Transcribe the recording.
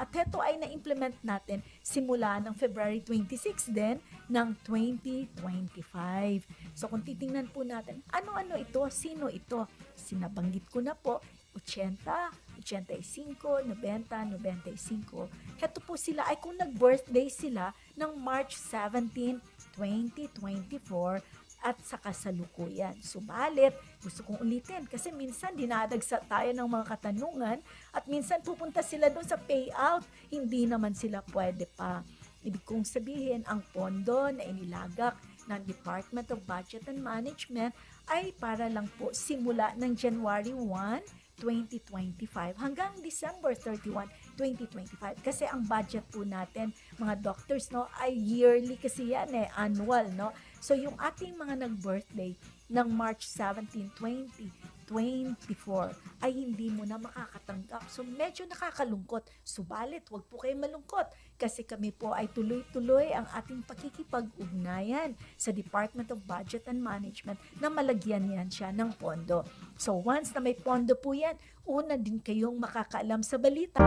At ito ay na-implement natin simula ng February 26 din ng 2025. So kung titingnan po natin, ano-ano ito, sino ito? Sinabanggit ko na po, 80, 85, 90, 95. Ito po sila ay kung nag-birthday sila ng March 17, 2024 at sa kasalukuyan. Subalit, gusto kong ulitin kasi minsan dinadagsa tayo ng mga katanungan at minsan pupunta sila doon sa payout, hindi naman sila pwede pa. Ibig kong sabihin, ang pondo na inilagak ng Department of Budget and Management ay para lang po simula ng January 1, 2025 hanggang December 31, 2025. Kasi ang budget po natin, mga doctors, no, ay yearly kasi yan annual, no. So yung ating mga nag-birthday ng March 17, 2024 ay hindi mo na makakatanggap. So medyo nakakalungkot. Subalit, wag po kayo malungkot kasi kami po ay tuloy-tuloy ang ating pakikipag-ugnayan sa Department of Budget and Management na malagyan yan siya ng pondo. So once na may pondo po yan, una din kayong makakaalam sa balita.